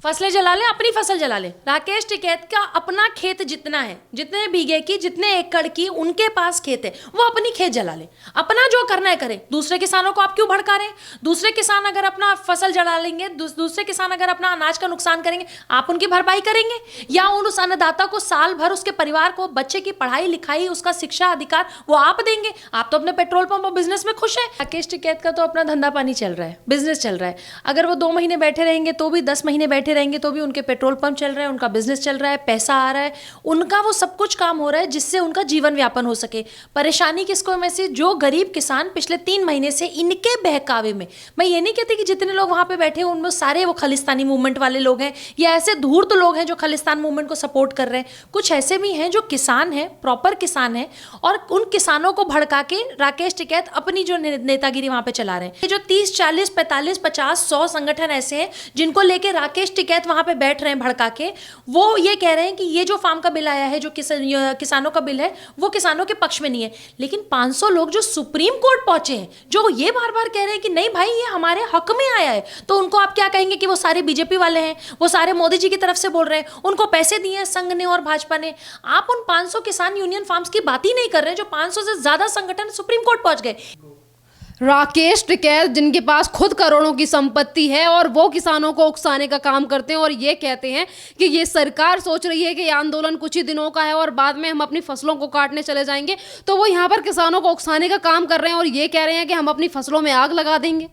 फसलें जला ले, अपनी फसल जला ले। राकेश टिकैत का अपना खेत जितना है, जितने बीघे की, जितने एकड़ की उनके पास खेत है, वो अपनी खेत जला ले, अपना जो करना है करे। दूसरे किसानों को आप क्यों भड़का रहे हैं? दूसरे किसान अगर अपना फसल जला लेंगे, दूसरे किसान अगर अपना अनाज का नुकसान करेंगे, आप उनकी भरपाई करेंगे या उस अन्नदाता को साल भर उसके परिवार को, बच्चे की पढ़ाई लिखाई, उसका शिक्षा अधिकार वो आप देंगे? आप तो अपने पेट्रोल पंप और बिजनेस में खुश है। राकेश टिकैत का तो अपना धंधा पानी चल रहा है, बिजनेस चल रहा है। अगर वो 2 महीने बैठे रहेंगे तो भी, 10 महीने बैठे रहेंगे तो भी उनके पेट्रोल पंप चल रहा है, उनका बिजनेस चल रहा है, पैसा आ रहा है, उनका वो सब कुछ काम हो रहा है जिससे उनका जीवन व्यापन हो सके। परेशानी किसको में से? जो गरीब किसान पिछले 3 महीने से इनके बहकावे में, मैं ये नहीं कहती कि जितने लोग वहां पे बैठे हैं उनमें सारे वो खालिस्तानी मूवमेंट वाले लोग हैं या ऐसे धूर्त लोग हैं जो खालिस्तान मूवमेंट को सपोर्ट कर रहे हैं। कुछ ऐसे भी हैं जो किसान हैं, प्रॉपर किसान हैं, और उन किसानों को भड़का के राकेश टिकैत अपनी जो नेतागिरी वहां पे चला रहे हैं। ये जो 30, 40, 45, 50, 100 संगठन ऐसे हैं जिनको लेके राकेश टिकैत वहां पे बैठ रहे हैं भड़का के, वो ये कह रहे हैं कि ये जो फार्म का बिल आया है, जो किसानों का बिल है, वो किसानों के पक्ष में नहीं है। लेकिन 500 लोग जो सुप्रीम कोर्ट पहुंचे हैं, जो ये बार बार कह रहे हैं कि नहीं भाई ये हमारे हक में आया है, तो उनको आप क्या कहेंगे कि वो सारे बीजेपी वाले हैं, वो सारे मोदी जी की तरफ से बोल रहे हैं, उनको पैसे दिए हैं संघ ने और भाजपा ने। आप उन 500 किसान यूनियन फार्म्स की बात ही नहीं कर रहे हैं जो 500 से ज्यादा संगठन सुप्रीम कोर्ट पहुंच गए। राकेश टिकैत जिनके पास खुद करोड़ों की संपत्ति है और वो किसानों को उकसाने का काम करते हैं और ये कहते हैं कि ये सरकार सोच रही है कि ये आंदोलन कुछ ही दिनों का है और बाद में हम अपनी फसलों को काटने चले जाएंगे, तो वो यहाँ पर किसानों को उकसाने का काम कर रहे हैं और ये कह रहे हैं कि हम अपनी फसलों में आग लगा देंगे।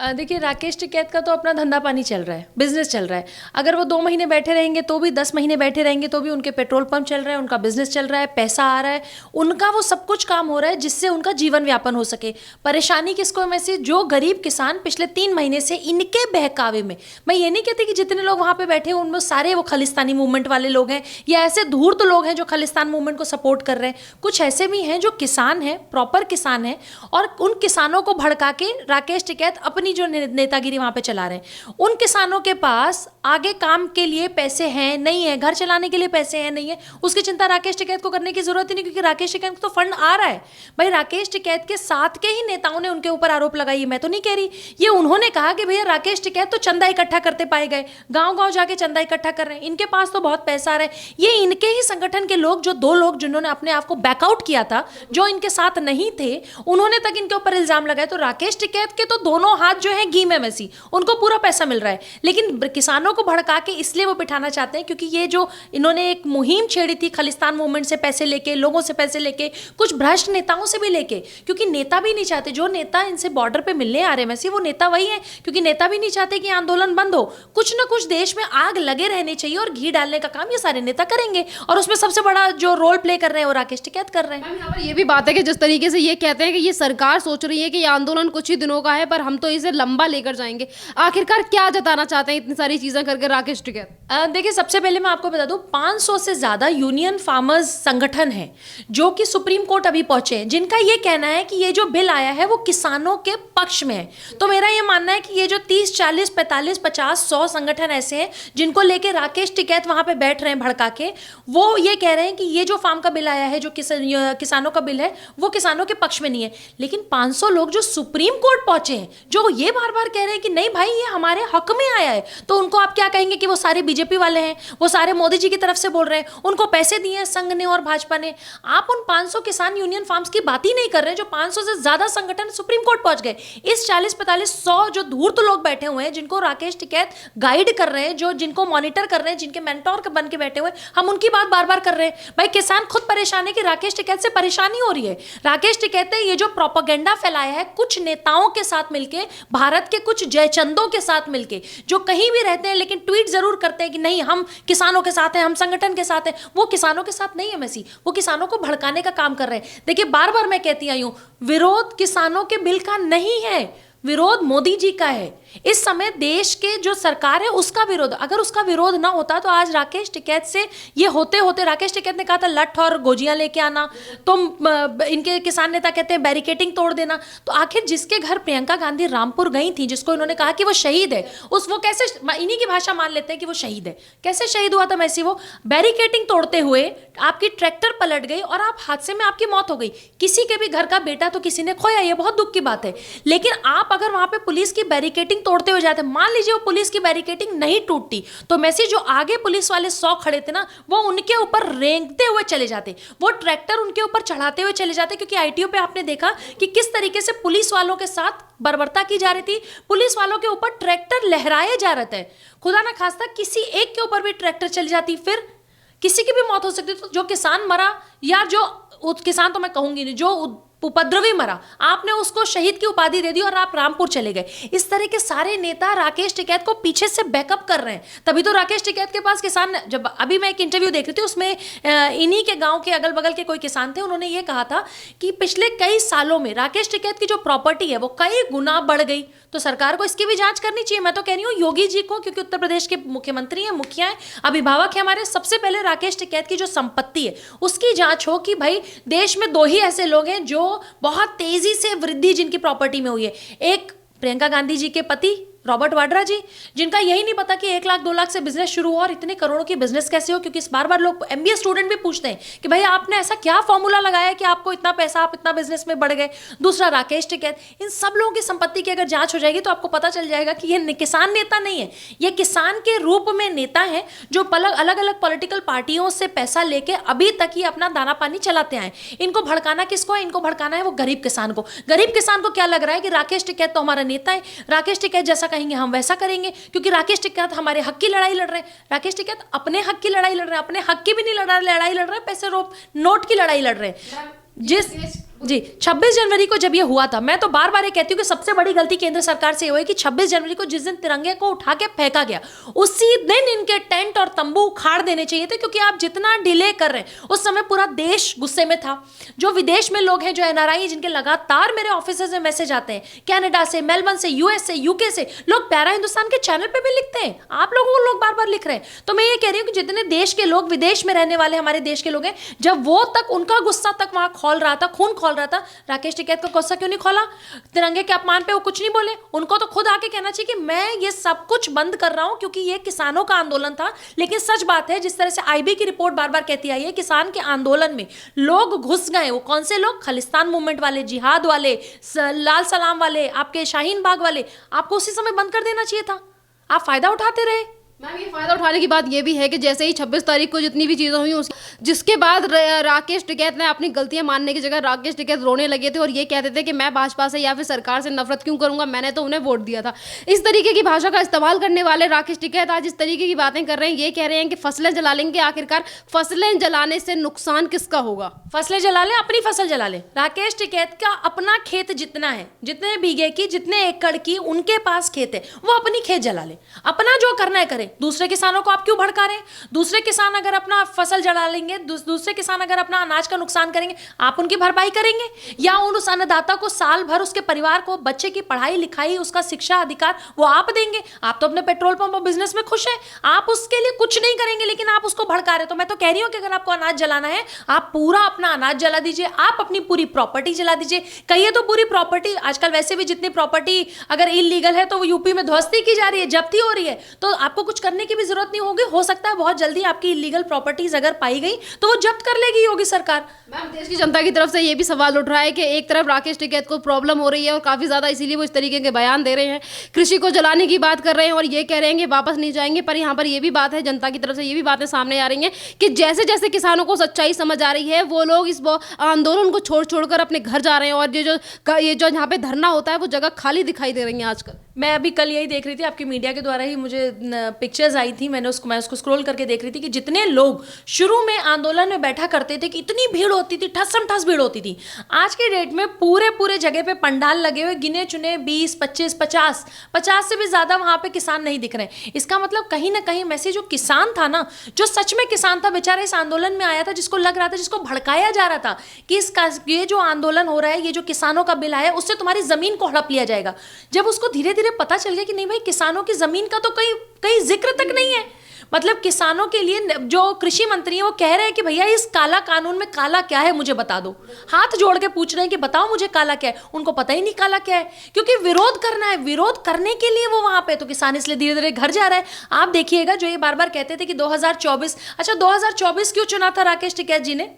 देखिए, राकेश टिकैत का तो अपना धंधा पानी चल रहा है, बिजनेस चल रहा है। अगर वो 2 महीने बैठे रहेंगे तो भी, 10 महीने बैठे रहेंगे तो भी उनके पेट्रोल पंप चल रहा है, उनका बिजनेस चल रहा है, पैसा आ रहा है, उनका वो सब कुछ काम हो रहा है जिससे उनका जीवन व्यापन हो सके। परेशानी किसको में से? जो गरीब किसान पिछले 3 महीने से इनके बहकावे में, मैं ये नहीं कहती कि जितने लोग वहां पे बैठे हैं उनमें सारे वो खालिस्तानी मूवमेंट वाले लोग हैं या ऐसे धूर्त लोग हैं जो खालिस्तान मूवमेंट को सपोर्ट कर रहे हैं। कुछ ऐसे भी हैं जो किसान हैं, प्रॉपर किसान हैं, और उन किसानों को भड़का के राकेश टिकैत अपनी जो नेतागिरी वहां पे चला रहे हैं। उन किसानों के पास आगे काम के लिए पैसे हैं नहीं है, घर चलाने के लिए पैसे हैं नहीं है, उसकी चिंता राकेश टिकैत को करने की जरूरत ही नहीं, क्योंकि राकेश टिकैत को तो फंड आ रहा है। भाई राकेश टिकैत के साथ के ही नेताओं ने उनके ऊपर आरोप लगाई, मैं तो नहीं कह रही, ये उन्होंने कहा कि भैया राकेश टिकैत तो चंदा इकट्ठा करते पाए गए, गांव गांव जाके चंदा इकट्ठा कर रहे हैं, इनके पास तो बहुत पैसा आ रहा है। ये इनके ही संगठन के लोग, जो 2 लोग जिन्होंने अपने आप को बैकआउट किया था, जो इनके साथ नहीं थे, उन्होंने तक इनके ऊपर इल्जाम लगाया। तो राकेश टिकैत के तो दोनों हाथ जो है घी में मैसी, उनको पूरा पैसा मिल रहा है। लेकिन किसानों को भड़का के इसलिए वो बिठाना चाहते हैं क्योंकि ये जो इन्होंने एक मुहिम छेड़ी थी खालिस्तान मूवमेंट से पैसे लेके, लोगों से पैसे लेके, कुछ भ्रष्ट नेताओं से भी लेके, क्योंकि नेता भी नहीं चाहते, जो नेता इनसे बॉर्डर पे मिलने आ रहे हैं वैसे वो नेता वही है, क्योंकि नेता भी नहीं चाहते कि आंदोलन बंद हो। कुछ ना कुछ देश में आग लगे रहनी चाहिए और घी डालने का काम ये सारे नेता करेंगे, और उसमें सबसे बड़ा जो रोल प्ले कर रहे हैं वो राकेश टिकैत कर रहे हैं। यहाँ पर ये भी बात है कि जिस तरीके से ये कहते हैं कि ये सरकार सोच रही है कि ये आंदोलन कुछ ही दिनों का है पर हम तो इसे लंबा लेकर जाएंगे, आखिरकार क्या जताना चाहते हैं इतनी सारी चीजें करके राकेश टिकैत? देखिए, सबसे पहले मैं आपको बता दूं, 500 से ज्यादा यूनियन फार्मर्स संगठन हैं जो कि सुप्रीम कोर्ट अभी पहुंचे हैं, जिनका ये कहना है कि ये जो बिल आया है वो किसानों के पक्ष में है। तो मेरा ये मानना है कि ये जो 30, 40, 45, 50, 100 संगठन ऐसे हैं जिनको लेके राकेश टिकैत वहां पे बैठ रहे हैं भड़का के, वो ये कह रहे हैं कि ये जो फार्म का बिल आया है, जो किसानों का बिल है, वो किसानों के पक्ष में नहीं है। लेकिन 500 लोग जो सुप्रीम कोर्ट पहुंचे हैं, जो ये बार बार कह रहे हैं कि नहीं भाई ये हमारे हक में आया है, तो उनको आप क्या कहेंगे कि वो सारे बीजेपी वाले हैं, वो सारे मोदी जी की तरफ से बोल रहे हैं, उनको पैसे दिए हैं संघ ने और भाजपा ने। आप उन 500 किसान यूनियन फार्म्स की बात ही नहीं कर रहे हैं जो 500 से ज्यादा संगठन सुप्रीम कोर्ट पहुंच गए। इस 40, 45, 100 जो धूर्त लोग बैठे हुए हैं, जिनको राकेश टिकैत गाइड कर रहे हैं, जो जिनको मॉनिटर कर रहे हैं, जिनके मेंटोर बन के बैठे हुए, हम उनकी बात बार बार कर रहे हैं। भाई किसान खुद परेशान है कि राकेश टिकैत से परेशानी हो रही है। राकेश टिकैत ने ये जो प्रोपेगेंडा फैलाया है कुछ नेताओं के साथ मिलकर, भारत के कुछ जयचंदों के साथ मिलकर, जो कहीं भी रहते हैं लेकिन ट्वीट जरूर करते हैं कि नहीं हम किसानों के साथ हैं, हम संगठन के साथ हैं, वो किसानों के साथ नहीं है मैसी, वो किसानों को भड़काने का काम कर रहे हैं। देखिए, बार बार मैं कहती आई हूं, विरोध किसानों के बिल का नहीं है, विरोध मोदी जी का है। इस समय देश के जो सरकार है उसका विरोध, अगर उसका विरोध ना होता तो आज राकेश टिकैत से ये होते होते, राकेश टिकैत ने कहा था लठ और गोजियां लेके आना, तो इनके किसान नेता कहते हैं बैरिकेटिंग तोड़ देना। तो आखिर जिसके घर प्रियंका गांधी रामपुर गई थी, जिसको इन्होंने कहा कि वो शहीद है, वो कैसे, इन्हीं की भाषा मान लेते हैं कि वो शहीद है, कैसे शहीद हुआ था मैसी? वो बैरिकेटिंग तोड़ते हुए आपकी ट्रैक्टर पलट गई और आप हादसे में आपकी मौत हो गई। किसी के भी घर का बेटा तो किसी ने खोया, ये बहुत दुख की बात है। लेकिन आप अगर वहां पे पुलिस की बैरिकेटिंग तोड़ते हुए जाते। मान लीजिए वो पुलिस की बैरिकेडिंग नहीं टूटती तो मैसी जो आगे पुलिस वाले 100 खड़े थे ना, वो उनके ऊपर रेंगते हुए चले जाते, वो ट्रैक्टर उनके ऊपर चढ़ाते हुए चले जाते। क्योंकि आईटीओ पे आपने देखा कि किस तरीके से पुलिस वालों के साथ बर्बरता की जा रही थी, पुलिस वालों के ऊपर ट्रैक्टर लहराए जा रहे थे। खुदा ना खास्ता किसी एक के ऊपर भी ट्रैक्टर चली जाती, फिर किसी की भी मौत हो सकती। तो जो किसान मरा, या जो किसान तो मैं कहूंगी नहीं, जो उपद्रवी मरा, आपने उसको शहीद की उपाधि दे दी और आप रामपुर चले गए। इस तरह के सारे नेता राकेश टिकैत को पीछे से बैकअप कर रहे हैं। तभी तो राकेश टिकैत के पास किसान, जब अभी मैं एक इंटरव्यू देख रही थी, उसमें इन्हीं के गांव के अगल बगल के कोई किसान थे, उन्होंने ये कहा था कि पिछले कई सालों में राकेश टिकैत की जो प्रॉपर्टी है वो कई गुना बढ़ गई। तो सरकार को इसकी भी जांच करनी चाहिए। मैं तो कह रही हूँ योगी जी को, क्योंकि उत्तर प्रदेश के मुख्यमंत्री हैं, मुखिया हैं, अभिभावक हैं हमारे, सबसे पहले राकेश टिकैत की जो संपत्ति है उसकी जांच हो कि भाई देश में 2 ही ऐसे लोग हैं जो बहुत तेजी से वृद्धि जिनकी प्रॉपर्टी में हुई है। एक प्रियंका गांधी जी के पति रॉबर्ट वाड्रा जी, जिनका यही नहीं पता कि 1 लाख 2 लाख से बिजनेस शुरू हुआ और इतने करोड़ों की बिजनेस कैसे हो। क्योंकि इस बार लोग एमबीए स्टूडेंट भी पूछते हैं कि भाई आपने ऐसा क्या फॉर्मूला लगाया कि आपको इतना पैसा, आप इतना बिजनेस में बढ़ गए। दूसरा राकेश टिकैत, इन सब लोगों की संपत्ति की अगर जांच हो जाएगी तो आपको पता चल जाएगा कि ये किसान नेता नहीं है, ये किसान के रूप में नेता है जो अलग अलग पॉलिटिकल पार्टियों से पैसा लेके अभी तक ही अपना दाना पानी चलाते आए। इनको भड़काना किसको है? इनको भड़काना है वो गरीब किसान को। गरीब किसान को क्या लग रहा है कि राकेश टिकैत तो हमारा नेता है, राकेश टिकैत जैसा कहेंगे हम वैसा करेंगे, क्योंकि राकेश टिकैत हमारे हक की लड़ाई लड़ रहे हैं। राकेश टिकैत अपने हक की लड़ाई लड़ रहे हैं, अपने हक की भी नहीं लड़ाई लड़ रहे हैं, पैसे नोट की लड़ाई लड़ रहे हैं। जी 26 जनवरी को जब ये हुआ था, मैं तो बार बार ये कहती हूँ कि सबसे बड़ी गलती केंद्र सरकार से हुई कि 26 जनवरी को जिस दिन तिरंगे को उठा के फेंका गया, उसी दिन इनके टेंट और तंबू उखाड़ देने चाहिए थे। क्योंकि आप जितना डिले कर रहे हैं, उस समय पूरा देश गुस्से में था। जो विदेश में लोग हैं, जो एनआरआई, जिनके लगातार मेरे ऑफिस में मैसेज आते हैं, कनाडा से, मेलबर्न से, यूएस से, यूके से, लोग प्यारा हिंदुस्तान के चैनल पर भी लिखते हैं, आप लोगों को लोग बार बार लिख रहे हैं। तो मैं ये कह रही हूँ कि जितने देश के लोग, विदेश में रहने वाले हमारे देश के लोग हैं, जब वो तक उनका गुस्सा तक वहां खोल रहा था, खून खोल रहा था, राकेश टिकैत का गुस्सा क्यों नहीं खोला? तिरंगे के अपमान पे वो कुछ नहीं बोले। उनको तो खुद आके कहना चाहिए कि मैं ये सब कुछ बंद कर रहा हूं क्योंकि ये किसानों का आंदोलन था। लेकिन सच बात है, जिस तरह से आईबी की रिपोर्ट बार बार कहती आई है, किसान के आंदोलन में लोग घुस गए। वो कौन से लोग? खालिस्तान मूवमेंट वाले, जिहाद वाले, लाल सलाम वाले, आपके शाहीन बाग वाले। आपको उसी समय बंद कर देना चाहिए था, आप फायदा उठाते रहे। मैम, ये फायदा उठाने की बात ये भी है कि जैसे ही 26 तारीख को जितनी भी चीज़ें हुई, जिसके बाद राकेश टिकैत ने अपनी गलतियां मानने की जगह राकेश टिकैत रोने लगे थे और ये कहते थे कि मैं भाजपा से या फिर सरकार से नफरत क्यों करूंगा, मैंने तो उन्हें वोट दिया था। इस तरीके की भाषा का इस्तेमाल करने वाले राकेश टिकैत आज इस तरीके की बातें कर रहे हैं। ये कह रहे हैं कि फसलें जला लेंगे। आखिरकार फसलें जलाने से नुकसान किसका होगा? फसलें जला लें, अपनी फसल जला लें। राकेश टिकैत का अपना खेत जितना है, जितने बीघे की, जितने एकड़ की उनके पास खेत है, वो अपनी खेत जला ले, अपना जो करना है करें। दूसरे किसानों को आप क्यों भड़का रहे हैं? दूसरे किसान अगर अपना फसल जला लेंगे, दूसरे किसान अगर अपना अनाज का नुकसान करेंगे, आप उनकी भरपाई करेंगे? या उस अन्नदाता को साल भर, उसके परिवार को, बच्चे की पढ़ाई लिखाई, उसका शिक्षा अधिकार वो आप देंगे? आप तो अपने पेट्रोल पंप और बिजनेस में खुश हैं, आप उसके लिए कुछ नहीं करेंगे, लेकिन आप उसको भड़का रहे। तो मैं तो कह रही हूं कि अगर आपको अनाज जलाना है, आप पूरा अपना अनाज जला दीजिए, आप अपनी पूरी प्रॉपर्टी जला दीजिए। कहिए तो पूरी प्रॉपर्टी, आजकल वैसे भी जितनी प्रॉपर्टी अगर इलीगल है तो वो यूपी में ध्वस्ती की जा रही है, जब्ती हो रही है, तो आपको कुछ करने की भी जरूरत नहीं होगी। हो सकता है बहुत जल्दी आपकी इलीगल प्रॉपर्टीज अगर पाई गई तो वो जब्त कर लेगी योगी सरकार। मैम, देश की जनता की तरफ से ये भी सवाल उठ रहा है कि एक तरफ राकेश टिकैत को प्रॉब्लम हो रही है और काफी ज्यादा, इसीलिए वो इस तरीके के बयान दे रहे हैं, कृषि को जलाने की बात कर रहे हैं और ये कह रहे हैं कि वापस नहीं जाएंगे। पर यहाँ पर ये भी बात है, जनता की तरफ से ये भी बातें सामने आ रही हैं कि जैसे जैसे किसानों को सच्चाई समझ आ रही है, वो लोग इस आंदोलन को छोड़कर अपने घर जा रहे हैं और ये जो यहाँ पे धरना होता है वो जगह खाली दिखाई दे रही है आजकल। मैं अभी कल यही देख रही थी, आपकी मीडिया के द्वारा ही मुझे पिक्चर्स आई थी, मैं उसको स्क्रॉल करके देख रही थी कि जितने लोग शुरू में आंदोलन में बैठा करते थे कि इतनी भीड़ होती थी, ठसम ठस भीड़ होती थी, आज के डेट में पूरे जगह पे पंडाल लगे हुए, गिने चुने 20, 25, 50 से भी ज्यादा वहां पे किसान नहीं दिख रहे हैं। इसका मतलब कहीं ना कहीं मैसे जो किसान था ना, जो सच में किसान था बेचारा, इस आंदोलन में आया था, जिसको लग रहा था, जिसको भड़काया जा रहा था कि ये जो आंदोलन हो रहा है, ये जो किसानों का बिल आया, उससे तुम्हारी जमीन को हड़प लिया जाएगा। जब उसको धीरे धीरे पता चल गया कि नहीं भाई, किसानों की जमीन का तो कहीं जिक्र तक नहीं है, मतलब किसानों के लिए जो कृषि मंत्री है वो कह रहे हैं कि भैया इस काला कानून में काला क्या है मुझे बता दो, हाथ जोड़ के पूछ रहे हैं कि बताओ मुझे काला क्या है। उनको पता ही नहीं काला क्या है, क्योंकि विरोध करना है, विरोध करने के लिए वो वहां पे, तो किसान इसलिए धीरे धीरे घर जा रहा है। आप देखिएगा, जो ये बार बार कहते थे कि 2024, अच्छा 2024 क्यों चुना था राकेश टिकैत जी ने?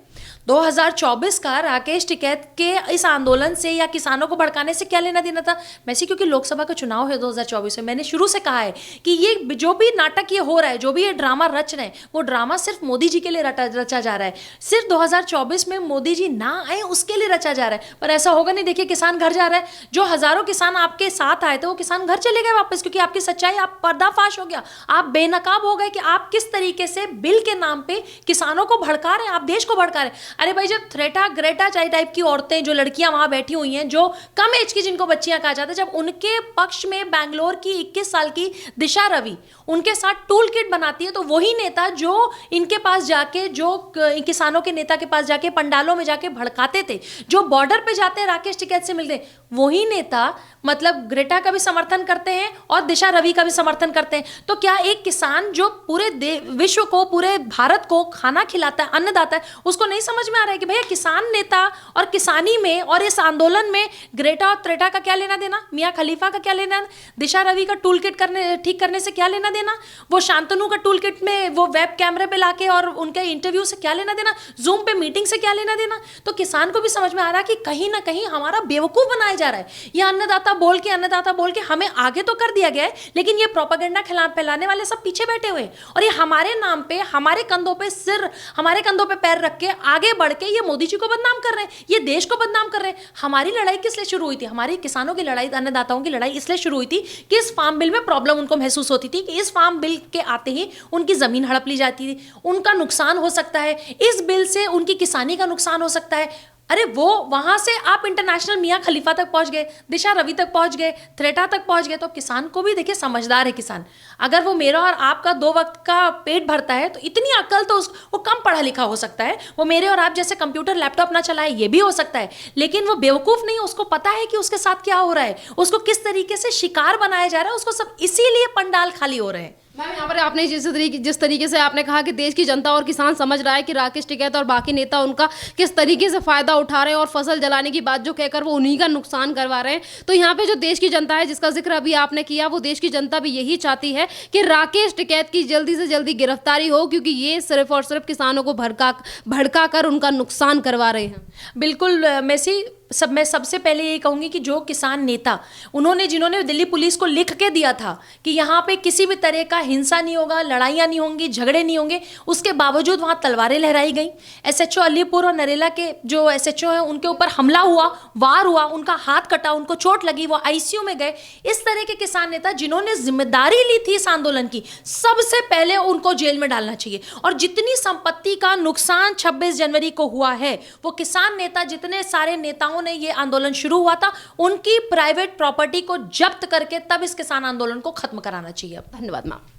2024 का राकेश टिकैत के इस आंदोलन से या किसानों को भड़काने से क्या लेना देना था? वैसे क्योंकि लोकसभा का चुनाव है 2024 में, मैंने शुरू से कहा है कि ये जो भी नाटक ये हो रहा है, जो भी ये ड्रामा रच रहे हैं, वो ड्रामा सिर्फ मोदी जी के लिए रचा जा रहा है। सिर्फ 2024 में मोदी जी ना आए उसके लिए रचा जा रहा है, पर ऐसा होगा नहीं। देखिए किसान घर जा रहा है, जो हजारों किसान आपके साथ आए थे वो किसान घर चले गए वापस, क्योंकि आपकी सच्चाई, आप पर्दाफाश हो गया, आप बेनकाब हो गए कि आप किस तरीके से बिल के नाम पे किसानों को भड़का रहे हैं, आप देश को भड़का रहे हैं। अरे भाई, जब ग्रेटा टाइप की औरतें, जो लड़कियां वहां बैठी हुई हैं, जो कम एज की, जिनको बच्चियां कहा जाता है, जब उनके पक्ष में बैंगलोर की 21 साल की दिशा रवि उनके साथ टूल किट बनाती है, तो वही नेता जो इनके पास जाके, जो किसानों के नेता के पास जाके पंडालों में जाके भड़काते थे, जो बॉर्डर पे जाते हैं राकेश टिकैत से मिलते हैं, वही नेता मतलब ग्रेटा का भी समर्थन करते हैं और दिशा रवि का भी समर्थन करते हैं। तो क्या एक किसान जो पूरे विश्व को, पूरे भारत को खाना खिलाता है, अन्नदाता है, उसको नहीं समझ में आ रहा है कि भैया किसान नेता और किसानी में और इस आंदोलन में ग्रेटा और त्रेटा का क्या लेना देना, मियां खलीफा का क्या लेना, दिशा रवि का टूल किट ठीक करने से क्या लेना देना, वो शांतनु का टूल किट में वो वेब कैमरे पे लाके और उनके इंटरव्यू से क्या लेना देना, जूम पे मीटिंग से क्या लेना देना। तो किसान को भी समझ में आ रहा है कि कहीं ना कहीं हमारा बेवकूफ बनाया जा रहा है। ये अन्नदाता बोल के हमें आगे तो कर दिया गया है, लेकिन ये प्रोपेगेंडा फैलाने वाले सब पीछे बैठे हुए हैं, और ये हमारे नाम पे, हमारे कंधों पे पैर रख के आगे बढ़ के ये मोदी जी को बदनाम कर रहे हैं, ये देश को बदनाम कर रहे हैं। हमारी लड़ाई किस लिए शुरू हुई थी? हमारी किसानों की लड़ाई, अन्नदाताओं की लड़ाई इसलिए शुरू हुई थी कि इस फार्म बिल में प्रॉब्लम उनको महसूस होती थी कि इस फार्म बिल के आते ही उनकी जमीन हड़प ली जाती थी, उनका नुकसान हो सकता है, इस बिल से उनकी किसानी का नुकसान हो सकता है। अरे वो वहां से आप इंटरनेशनल मियां खलीफा तक पहुंच गए, दिशा रवि तक पहुंच गए, त्रेटा तक पहुंच गए। तो किसान को भी देखिए, समझदार है किसान, अगर वो मेरा और आपका 2 वक्त का पेट भरता है तो इतनी अक्ल तो वो कम पढ़ा लिखा हो सकता है, वो मेरे और आप जैसे कंप्यूटर लैपटॉप ना चलाए, ये भी हो सकता है, लेकिन वो बेवकूफ नहीं, उसको पता है कि उसके साथ क्या हो रहा है, उसको किस तरीके से शिकार बनाया जा रहा है, उसको सब इसीलिए पंडाल खाली हो रहे हैं। मैम, यहाँ पर आपने जिस तरीके से आपने कहा कि देश की जनता और किसान समझ रहा है कि राकेश टिकैत और बाकी नेता उनका किस तरीके से फायदा उठा रहे हैं, और फसल जलाने की बात जो कहकर वो उन्हीं का नुकसान करवा रहे हैं, तो यहाँ पे जो देश की जनता है, जिसका जिक्र अभी आपने किया, वो देश की जनता भी यही चाहती है कि राकेश टिकैत की जल्दी से जल्दी गिरफ्तारी हो, क्योंकि ये सिर्फ और सिर्फ किसानों को भड़का कर उनका नुकसान करवा रहे हैं। बिल्कुल मैं सबसे पहले ये कहूंगी कि जो किसान नेता, जिन्होंने दिल्ली पुलिस को लिख के दिया था कि यहाँ पे किसी भी तरह का हिंसा नहीं होगा, लड़ाइयाँ नहीं होंगी, झगड़े नहीं होंगे, उसके बावजूद वहाँ तलवारें लहराई गई। एसएचओ अलीपुर और नरेला के जो एसएचओ हैं, उनके ऊपर हमला हुआ, वार हुआ, उनका हाथ कटा, उनको चोट लगी, वो आईसीयू में गए। इस तरह के किसान नेता जिन्होंने जिम्मेदारी ली थी इस आंदोलन की, सबसे पहले उनको जेल में डालना चाहिए। और जितनी संपत्ति का नुकसान 26 जनवरी को हुआ है, वो किसान नेता, जितने सारे नेताओं ने ये आंदोलन शुरू हुआ था, उनकी प्राइवेट प्रॉपर्टी को जब्त करके तब इस किसान आंदोलन को खत्म कराना चाहिए। धन्यवाद मैम।